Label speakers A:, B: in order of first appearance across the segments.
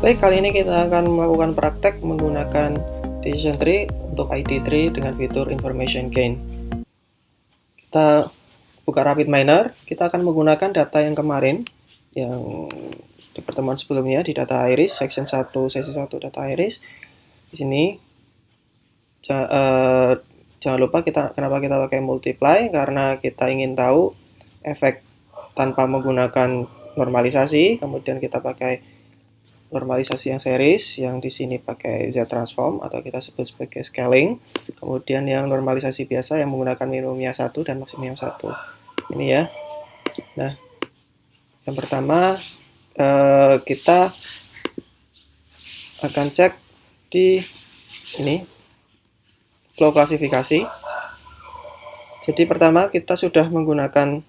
A: Baik, kali ini kita akan melakukan praktek menggunakan decision tree untuk ID tree dengan fitur information gain. Kita buka RapidMiner, kita akan menggunakan data yang kemarin, yang di pertemuan sebelumnya di data iris, section 1, sesi 1 data iris. Di sini, jangan lupa kenapa kita pakai multiply, karena kita ingin tahu efek tanpa menggunakan normalisasi, kemudian kita pakai normalisasi yang series, yang di sini pakai Z transform atau kita sebut sebagai scaling. Kemudian yang normalisasi biasa yang menggunakan minimumnya 1 dan maksimumnya 1. Ini ya. Nah, yang pertama kita akan cek di sini flow klasifikasi. Jadi pertama kita sudah menggunakan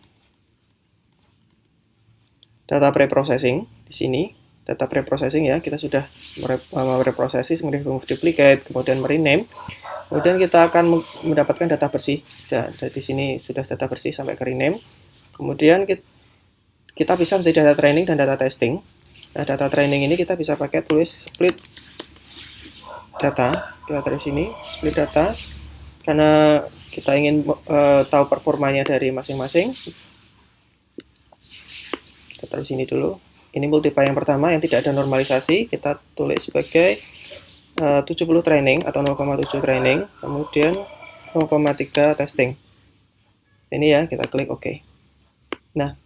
A: data preprocessing di sini. Data preprocessing ya, kita sudah mereprocessing, remove duplicate, kemudian merename. Kemudian kita akan mendapatkan data bersih. Dari sini sudah data bersih sampai ke rename. Kemudian kita bisa menjadi data training dan data testing. Nah, data training ini kita bisa pakai tulis split data. Kita taruh sini split data karena kita ingin tahu performanya dari masing-masing. Kita taruh sini dulu. Ini multiply yang pertama yang tidak ada normalisasi, kita tulis sebagai 70 training atau 0,7 training, kemudian 0,3 testing. Ini ya, kita klik OK. Nah,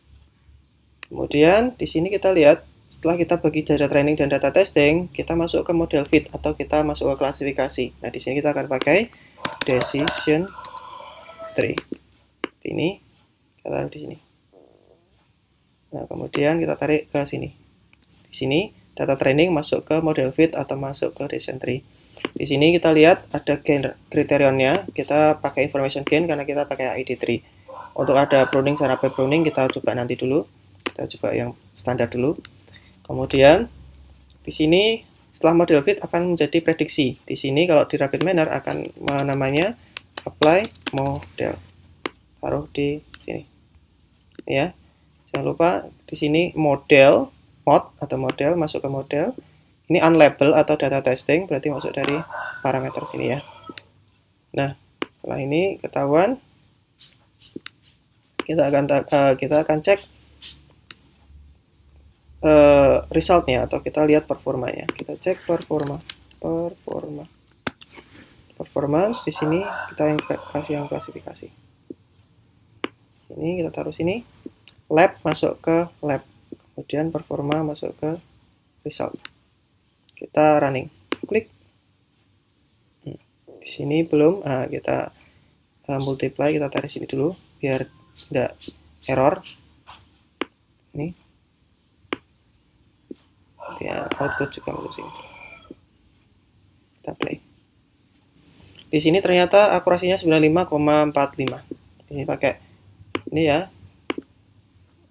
A: kemudian di sini kita lihat setelah kita bagi data training dan data testing, kita masuk ke model fit atau kita masuk ke klasifikasi. Nah, di sini kita akan pakai decision tree. Ini kita taruh di sini. Nah, kemudian kita tarik ke sini. Di sini data training masuk ke model fit atau masuk ke decision tree. Di sini kita lihat ada gain kriterionnya. Kita pakai information gain karena kita pakai ID tree. Untuk ada pruning, cara pruning kita coba nanti dulu. Kita coba yang standar dulu. Kemudian di sini setelah model fit akan menjadi prediksi. Di sini kalau di RapidMiner akan namanya apply model. Taruh di sini. Ya. Jangan lupa di sini mod atau model masuk ke model. Ini unlabel atau data testing berarti masuk dari parameter sini ya. Nah, setelah ini ketahuan kita akan cek resultnya atau kita lihat performanya. Kita cek performance di sini kita yang kasih yang klasifikasi. Ini kita taruh sini. Lab masuk ke lab, kemudian performa masuk ke result. Kita running, klik. Di sini belum, kita multiply, kita tarik sini dulu biar tidak error. Ini, ya, output juga masuk sini. Kita play. Di sini ternyata akurasinya 95,45. Ini pakai ini ya.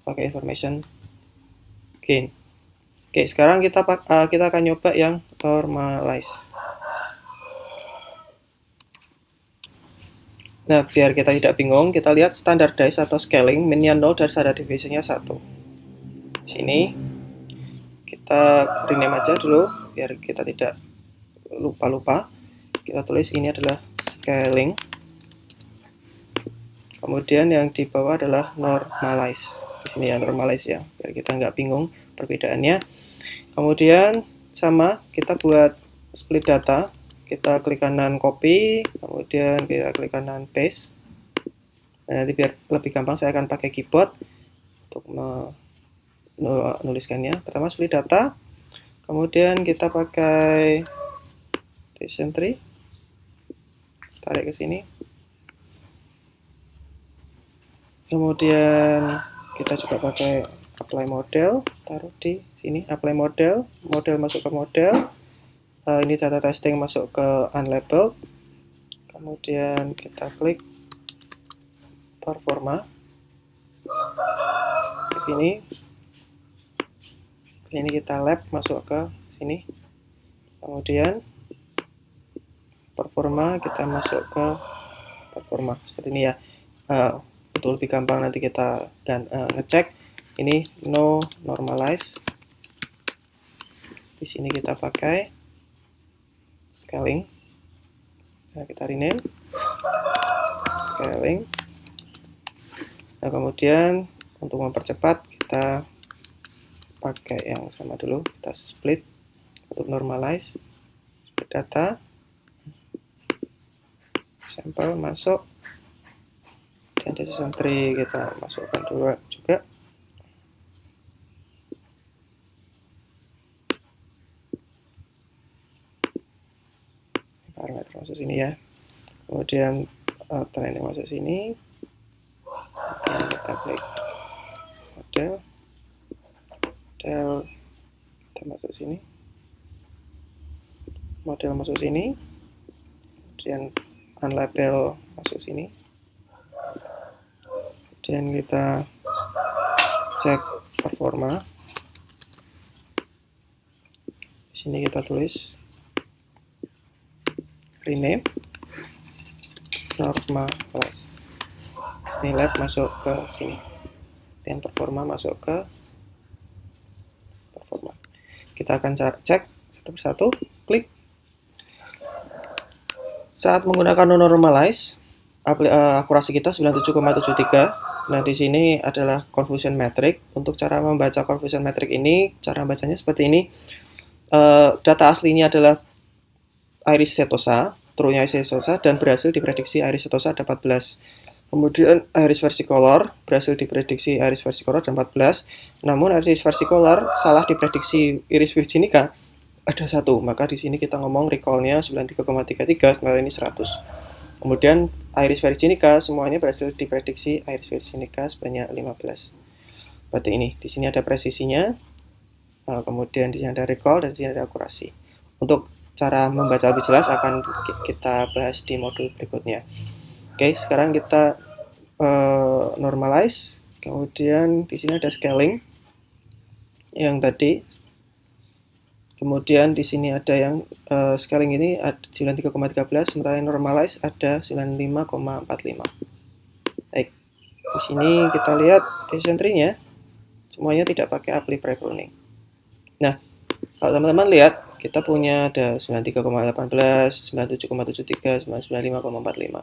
A: Pakai information gain. Oke, sekarang kita akan nyoba yang normalize. Nah, biar kita tidak bingung, kita lihat standardize atau scaling minnya 0 dan standard deviation-nya 1. Sini kita rename aja dulu biar kita tidak lupa-lupa. Kita tulis ini adalah scaling. Kemudian yang di bawah adalah normalize. Di sini ya normalize ya, biar kita nggak bingung perbedaannya. Kemudian sama kita buat split data, kita klik kanan copy, kemudian kita klik kanan paste. Nah, nanti biar lebih gampang saya akan pakai keyboard untuk menuliskannya. Pertama split data, kemudian kita pakai decision tree, tarik ke sini. Kemudian kita juga pakai apply model, taruh di sini apply model masuk ke model. Ini data testing masuk ke unlabeled. Kemudian kita klik performa ke sini. Ini kita lab masuk ke sini. Kemudian performa kita masuk ke performa seperti ini ya. Untuk lebih gampang nanti kita ngecek ini no normalize. Di sini kita pakai scaling. Nah, kita rename scaling. Nah, kemudian untuk mempercepat kita pakai yang sama dulu, kita split untuk normalize split data, sampel masuk, dan decision tree kita masukkan dulu juga. Parameter masuk sini ya, kemudian training masuk sini, dan kita klik model kita masuk sini, model masuk sini, kemudian unlabel masuk sini, kemudian kita cek performa. Di sini kita tulis rename normalize. Sini lab masuk ke sini, dan performa masuk ke performa. Kita akan cek satu persatu, klik. Saat menggunakan normalize, akurasi kita 97,73. Nah, di sini adalah confusion metric. Untuk cara membaca confusion metric ini, cara bacanya seperti ini. Data aslinya adalah iris setosa, true-nya iris setosa, dan berhasil diprediksi iris setosa ada 14. Kemudian iris versicolor, berhasil diprediksi iris versicolor ada 14. Namun iris versicolor salah diprediksi iris virginica ada 1. Maka di sini kita ngomong recall-nya 93,33, sebenarnya ini 100. Kemudian iris virginica semuanya berhasil diprediksi iris virginica sebanyak 15. Berarti ini, di sini ada presisinya, kemudian di sini ada recall, dan di sini ada akurasi. Untuk cara membaca lebih jelas akan kita bahas di modul berikutnya. Oke, sekarang kita normalize, kemudian di sini ada scaling yang tadi, kemudian di sini ada yang scaling ini ada 93,13, sementara yang normalize ada 95,45. Baik, di sini kita lihat decision tree-nya semuanya tidak pakai apply pre-pruning. Nah, kalau teman-teman lihat, kita punya ada 93,18, 97,73, 95,45.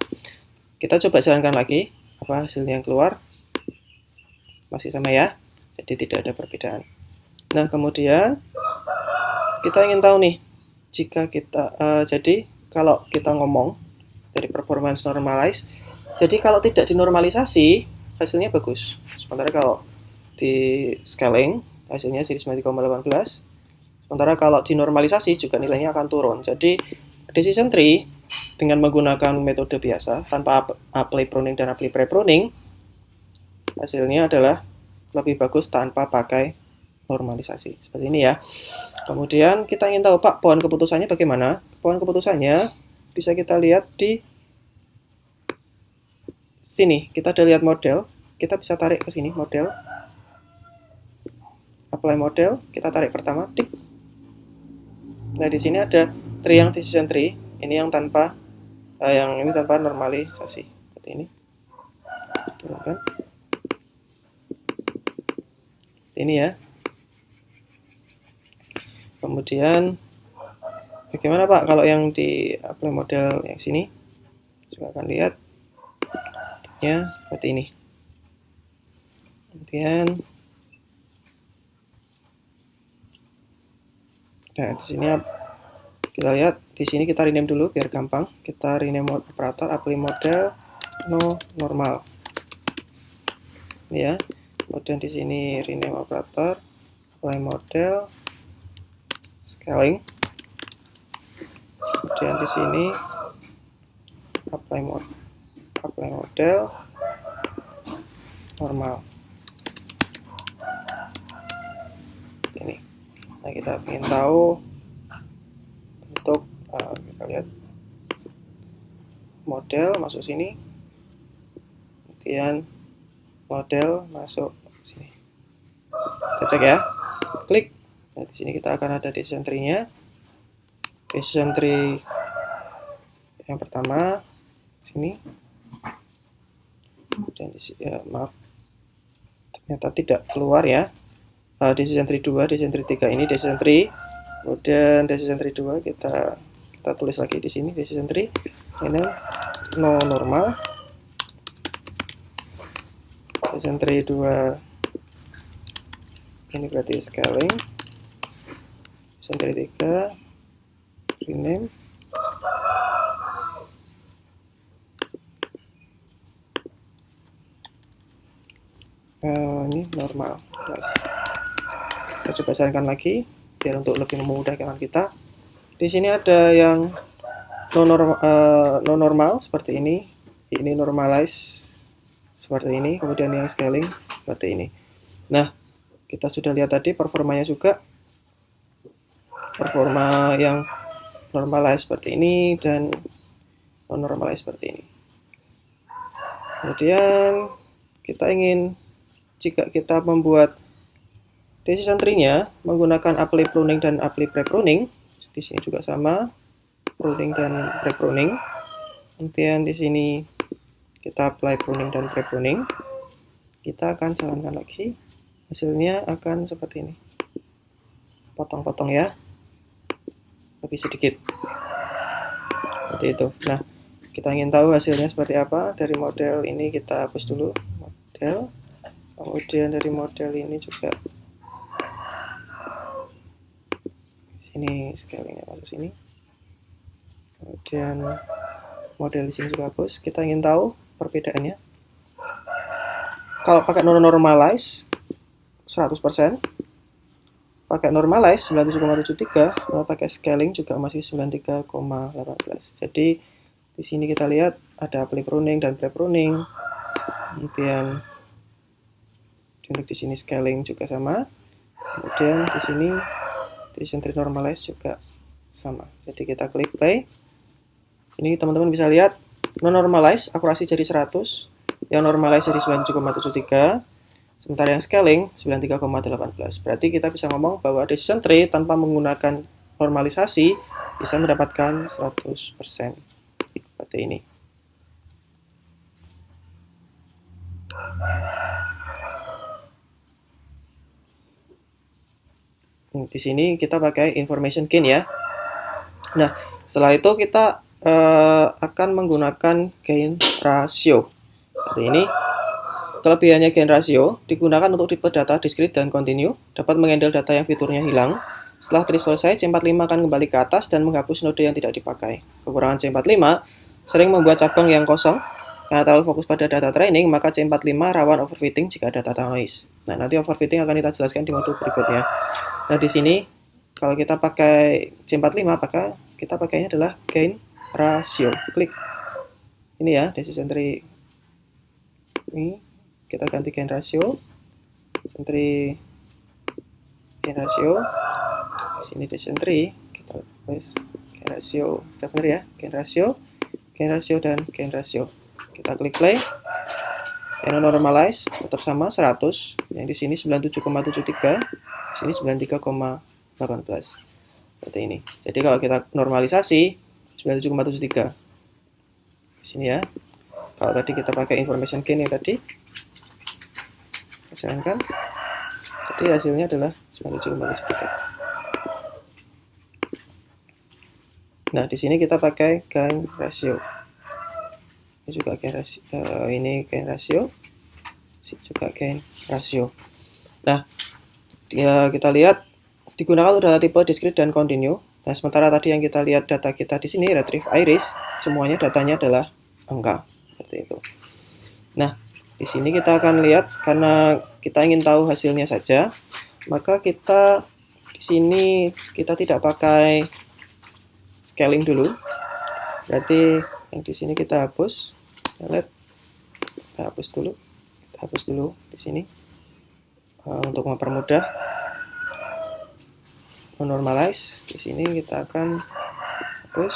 A: Kita coba jalankan lagi, apa hasilnya yang keluar? Masih sama ya, jadi tidak ada perbedaan. Nah, kemudian kita ingin tahu nih, jika kita jadi kalau kita ngomong dari performance normalize, jadi kalau tidak dinormalisasi hasilnya bagus. Sementara kalau di scaling hasilnya 99,18. Sementara kalau dinormalisasi juga nilainya akan turun. Jadi decision tree dengan menggunakan metode biasa tanpa apply pruning dan apply pre-pruning, hasilnya adalah lebih bagus tanpa pakai normalisasi. Seperti ini ya. Kemudian kita ingin tahu, Pak, pohon keputusannya bagaimana? Pohon keputusannya bisa kita lihat di sini. Kita ada lihat model. Kita bisa tarik ke sini model. Apply model. Kita tarik pertama. Tik. Nah, di sini ada tree yang decision tree. Ini yang tanpa yang ini tanpa normalisasi. Seperti ini. Turunkan. Ini ya. Kemudian bagaimana, Pak, kalau yang di apply model yang sini? Coba akan lihat ya seperti ini. Kemudian nah, di sini kita lihat, di sini kita rename dulu biar gampang. Kita rename operator apply model no normal. Ini ya. Kemudian di sini rename operator apply model scaling. Kemudian di sini apply model normal. Ini. Nah, kita ingin tahu bentuk, kita lihat model masuk sini, kemudian model masuk sini. Kita cek ya, klik. Nah, di sini kita akan ada decision tree-nya. Decision tree yang pertama sini. Dan ya, maaf, ternyata tidak keluar ya. Decision tree 2, decision tree 3 ini decision tree Kemudian decision tree 2 kita tulis lagi di sini decision tree ini no normal. Decision tree 2 ini berarti scaling. Decision tree 3 rename. Ini normal plus. Kita coba sarankan lagi biar untuk lebih memudahkan kita. Di sini ada yang no normal seperti ini normalize seperti ini, kemudian yang scaling seperti ini. Nah, kita sudah lihat tadi performanya juga, performa yang normalize seperti ini dan non normalize seperti ini. Kemudian kita ingin, jika kita membuat decision tree-nya menggunakan apply pruning dan apply pre-pruning, di sini juga sama, pruning dan pre-pruning. Kemudian di sini kita apply pruning dan pre-pruning. Kita akan jalankan lagi. Hasilnya akan seperti ini. Potong-potong ya. Lebih sedikit. Seperti itu. Nah, kita ingin tahu hasilnya seperti apa. Dari model ini kita hapus dulu model. Kemudian dari model ini juga sini scalingnya masuk sini. Kemudian model di sini juga hapus. Kita ingin tahu perbedaannya. Kalau pakai normalize 100%, pakai normalize 97,73, kalau pakai scaling juga masih 93,18. Jadi di sini kita lihat ada apply pruning dan pre-pruning. Kemudian untuk di sini scaling juga sama. Kemudian di sini decision tree normalize juga sama. Jadi kita klik play. Ini teman-teman bisa lihat non normalize akurasi jadi 100, yang normalize jadi 97,73, sementara yang scaling 93,18. Berarti kita bisa ngomong bahwa decision tree tanpa menggunakan normalisasi bisa mendapatkan 100%. Seperti ini. Di sini kita pakai information gain ya. Nah, setelah itu kita akan menggunakan gain ratio. Seperti ini. Kelebihannya gain ratio digunakan untuk tipe data discrete dan continue, dapat menghandle data yang fiturnya hilang. Setelah tree selesai, C45 akan kembali ke atas dan menghapus node yang tidak dipakai. Kekurangan C45 sering membuat cabang yang kosong. Karena terlalu fokus pada data training, maka C45 rawan overfitting jika ada data noise. Nah, nanti overfitting akan kita jelaskan di modul berikutnya. Nah, di sini kalau kita pakai C45, maka kita pakainya adalah gain ratio. Klik ini ya, decision tree ini kita ganti gain ratio. Decision tree gain ratio. Di sini decision tree kita tulis gain ratio. Sudah benar ya, gain ratio dan gain ratio. Kita klik play. Yang normalize tetap sama 100. Yang di sini 97,73, di sini 93,18. Seperti ini. Jadi kalau kita normalisasi 97,73. Di sini ya. Kalau tadi kita pakai information gain yang tadi, misalkan, jadi hasilnya adalah 97,73. Nah, di sini kita pakai gain ratio. Ini juga gain ratio. Ini gain ratio. Ini juga gain ratio. Nah, ya kita lihat digunakan untuk data tipe discrete dan continue. Nah, sementara tadi yang kita lihat data kita di sini retrieve iris, semuanya datanya adalah angka seperti itu. Nah, di sini kita akan lihat karena kita ingin tahu hasilnya saja, maka kita di sini kita tidak pakai scaling dulu. Berarti yang di sini kita hapus. Kita hapus dulu di sini untuk mempermudah. Normalize di sini kita akan hapus.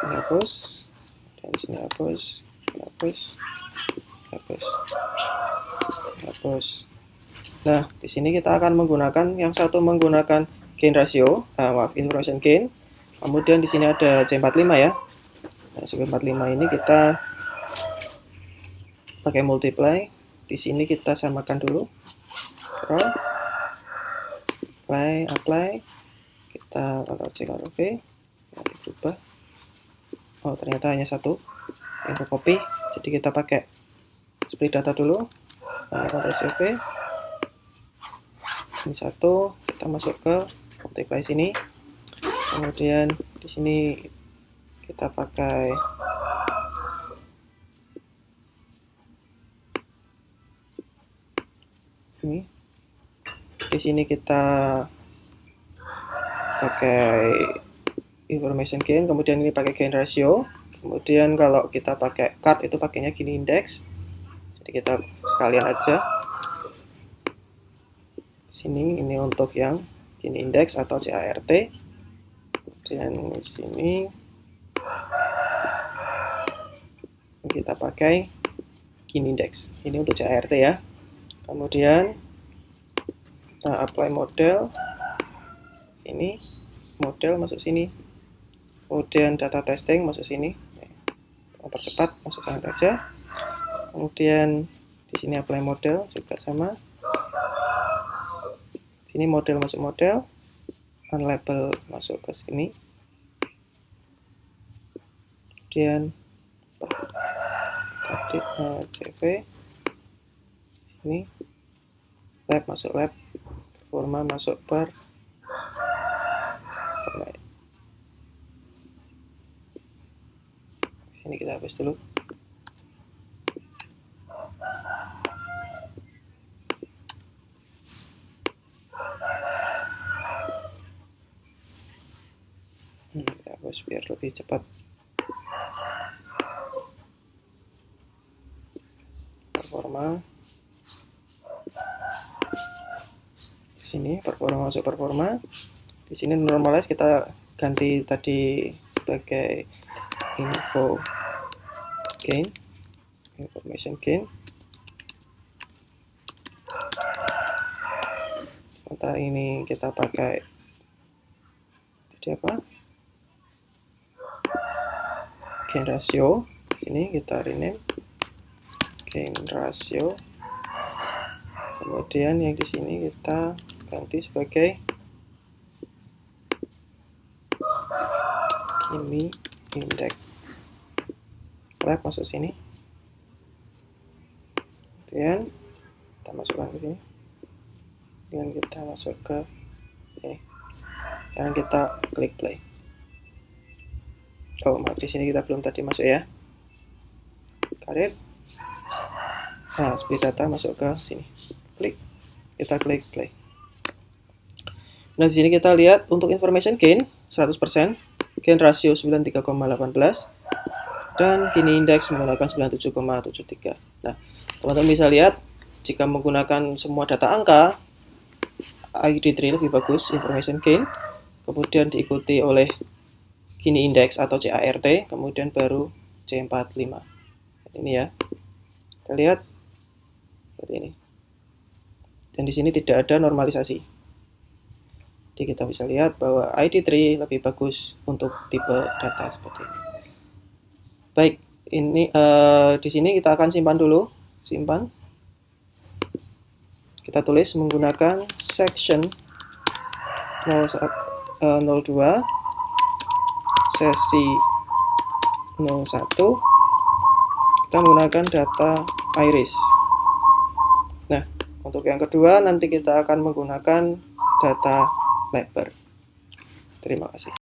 A: Ini hapus dan sini hapus. Nah, di sini kita akan menggunakan yang satu menggunakan gain ratio, information gain. Kemudian di sini ada C45 ya. Nah, C45 ini kita pakai multiply. di sini kita samakan dulu. Scroll, apply, kita Ctrl+C Ctrl+V, nanti berubah. Oh, ternyata hanya satu. Untuk copy, jadi kita pakai split data dulu. Ctrl+C+V. Ini satu, kita masuk ke multiply sini. Kemudian di sini kita pakai ini. Di sini kita pakai information gain, kemudian ini pakai gain ratio. Kemudian kalau kita pakai cut itu pakainya gini index. Jadi kita sekalian aja. Sini ini untuk yang gini index atau CART. Kemudian di sini kita pakai gini index. Ini untuk CART ya. Kemudian apply model. Sini model masuk sini. Kemudian data testing masuk sini. Mempercepat, masukkan aja. Kemudian di sini apply model juga sama. Sini model masuk model, unlabel masuk ke sini. Kemudian CV sini, lab masuk lab, performa masuk per. Ini kita hapus dulu. Kita hapus biar lebih cepat. Performa. Di sini performa masuk performa. Di sini normalize kita ganti tadi sebagai info gain, information gain. Sementara ini kita pakai tadi apa? Gain ratio. Ini kita rename gain ratio. Kemudian yang di sini kita ganti sebagai gini index. Lab masuk sini. Kemudian kita masukkan ke sini. Dan kita masuk ke sini. Sekarang kita klik play. Oh, maaf, di sini kita belum tadi masuk ya. Karet. Nah, split data masuk ke sini. Klik. Kita klik play. Nah, di sini kita lihat untuk information gain 100%, gain ratio 93,18, dan gini index menggunakan 97,73. Nah, teman-teman bisa lihat jika menggunakan semua data angka, ID3 lebih bagus information gain, kemudian diikuti oleh gini index atau CART, kemudian baru C45. Ini ya, kita lihat seperti ini. Dan di sini tidak ada normalisasi. Jadi kita bisa lihat bahwa ID3 lebih bagus untuk tipe data seperti ini. Baik, ini di sini kita akan simpan dulu, simpan. Kita tulis menggunakan section 02 sesi 01. Kita menggunakan data iris. Nah, untuk yang kedua nanti kita akan menggunakan data labor. Terima kasih.